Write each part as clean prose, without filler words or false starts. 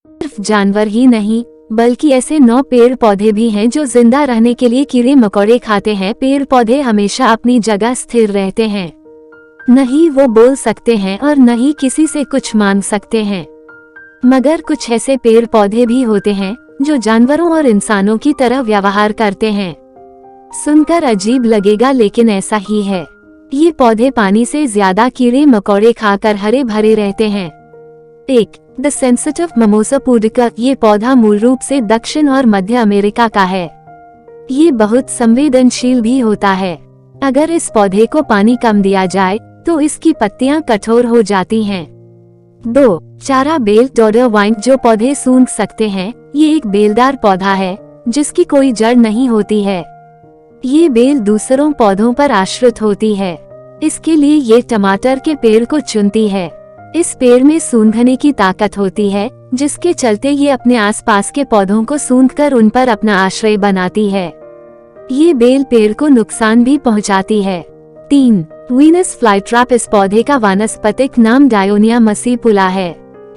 सिर्फ जानवर ही नहीं बल्कि ऐसे 9 पेड़ पौधे भी हैं जो जिंदा रहने के लिए कीड़े मकोड़े खाते हैं। पेड़ पौधे हमेशा अपनी जगह स्थिर रहते हैं, न ही वो बोल सकते हैं और न ही किसी से कुछ मांग सकते हैं। मगर कुछ ऐसे पेड़ पौधे भी होते हैं जो जानवरों और इंसानों की तरह व्यवहार करते हैं। सुनकर अजीब लगेगा लेकिन ऐसा ही है। ये पौधे पानी से ज्यादा कीड़े मकोड़े खाकर हरे भरे रहते हैं। 1. The sensitive mimosa pudica. ये पौधा मूल रूप से दक्षिण और मध्य अमेरिका का है। ये बहुत संवेदनशील भी होता है। अगर इस पौधे को पानी कम दिया जाए तो इसकी पत्तियां कठोर हो जाती हैं। 2. चारा बेल डॉडर वाइन। जो पौधे सूंघ सकते हैं। ये एक बेलदार पौधा है जिसकी कोई जड़ नहीं होती है। ये बेल दूसरों पौधों पर आश्रित होती है, इसके लिए ये टमाटर के पेड़ को चुनती है। इस पेड़ में सूंघने की ताकत होती है जिसके चलते ये अपने आसपास के पौधों को सूंघकर उन पर अपना आश्रय बनाती है। ये बेल पेड़ को नुकसान भी पहुंचाती है। 3. Venus flytrap. इस पौधे का वानस्पतिक नाम डायोनिया मसीपुला है।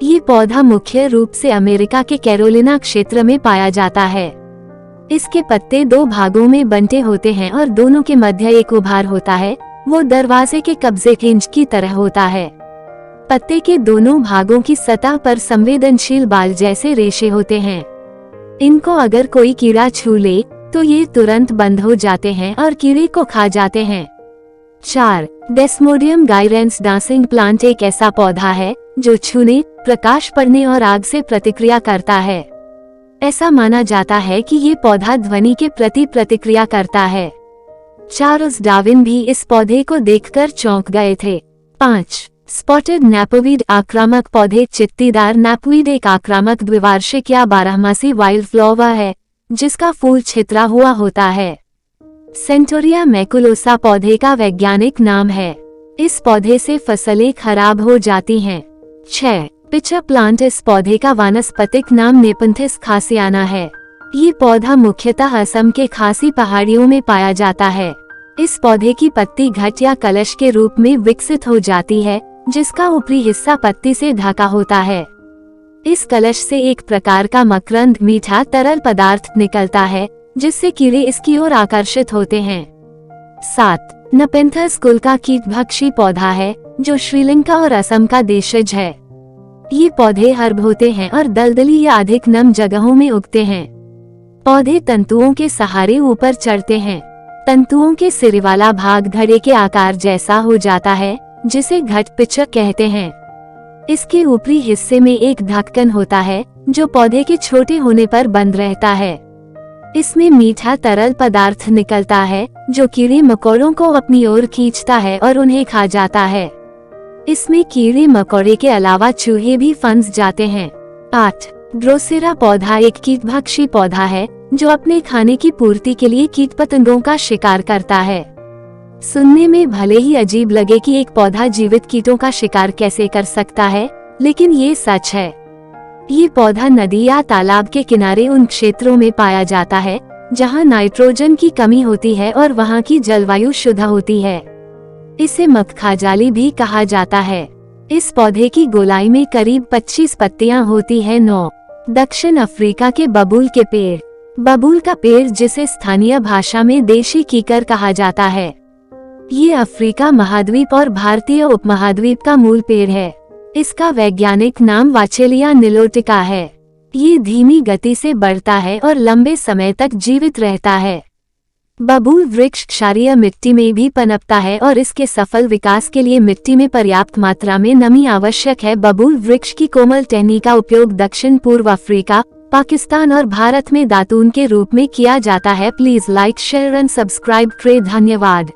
ये पौधा मुख्य रूप से अमेरिका के कैरोलिना क्षेत्र में पाया जाता है। इसके पत्ते 2 भागों में बंटे होते हैं और दोनों के मध्य एक उभार होता है। वो दरवाजे के कब्जे हिंज की तरह होता है। पत्ते के दोनों भागों की सतह पर संवेदनशील बाल जैसे रेशे होते हैं। इनको अगर कोई कीड़ा छू ले तो ये तुरंत बंद हो जाते हैं और कीड़े को खा जाते हैं। 4. Desmodium गायरेंस dancing plant. एक ऐसा पौधा है जो छूने, प्रकाश पड़ने और आग से प्रतिक्रिया करता है। ऐसा माना जाता है कि ये पौधा ध्वनि के प्रति प्रतिक्रिया करता है। चार्ल्स डार्विन भी इस पौधे को देखकर चौंक गए थे। 5. स्पॉटेड नैपवीड। आक्रामक पौधे। चित्तीदार नैपवीड एक आक्रामक द्विवार्षिक या बारहमासी वाइल्ड फ्लावर है जिसका फूल छितरा हुआ होता है। सेंटोरिया मैकुलोसा पौधे का वैज्ञानिक नाम है। इस पौधे से फसलें खराब हो जाती हैं। 6. Pitcher plant. इस पौधे का वानस्पतिक नाम नेपंथिस खासियाना है। ये पौधा मुख्यतः असम के खासी पहाड़ियों में पाया जाता है। इस पौधे की पत्ती घट या कलश के रूप में विकसित हो जाती है जिसका ऊपरी हिस्सा पत्ती से ढका होता है। इस कलश से एक प्रकार का मकरंद, मीठा तरल पदार्थ निकलता है जिससे कीड़े इसकी ओर आकर्षित होते हैं। 7. नेपेंथस कुल का कीटभक्षी पौधा है जो श्रीलंका और असम का देशज है। ये पौधे हर्ब होते हैं और दलदली या अधिक नम जगहों में उगते हैं। पौधे तंतुओं के सहारे ऊपर चढ़ते हैं। तंतुओं के सिरे वाला भाग घड़े के आकार जैसा हो जाता है जिसे घट पिचर कहते हैं। इसके ऊपरी हिस्से में एक ढक्कन होता है जो पौधे के छोटे होने पर बंद रहता है। इसमें मीठा तरल पदार्थ निकलता है जो कीड़े मकोड़ों को अपनी ओर खींचता है और उन्हें खा जाता है। इसमें कीड़े मकोड़े के अलावा चूहे भी फंस जाते हैं। 8. ड्रोसेरा पौधा एक कीटभक्षी पौधा है जो अपने खाने की पूर्ति के लिए कीट पतंगों का शिकार करता है। सुनने में भले ही अजीब लगे कि एक पौधा जीवित कीटों का शिकार कैसे कर सकता है, लेकिन ये सच है। ये पौधा नदी या तालाब के किनारे उन क्षेत्रों में पाया जाता है जहां नाइट्रोजन की कमी होती है और वहां की जलवायु शुद्ध होती है। इसे मक्खाजाली भी कहा जाता है। इस पौधे की गोलाई में करीब 25 पत्तियां होती है। 9. दक्षिण अफ्रीका के बबूल के पेड़। बबूल का पेड़ जिसे स्थानीय भाषा में देशी कीकर कहा जाता है। ये अफ्रीका महाद्वीप और भारतीय उपमहाद्वीप का मूल पेड़ है। इसका वैज्ञानिक नाम वाचेलिया निलोटिका है। ये धीमी गति से बढ़ता है और लंबे समय तक जीवित रहता है। बबूल वृक्ष क्षारीय मिट्टी में भी पनपता है और इसके सफल विकास के लिए मिट्टी में पर्याप्त मात्रा में नमी आवश्यक है। बबूल वृक्ष की कोमल टहनी का उपयोग दक्षिण पूर्व अफ्रीका, पाकिस्तान और भारत में दातून के रूप में किया जाता है। Please like, share and subscribe करें। धन्यवाद।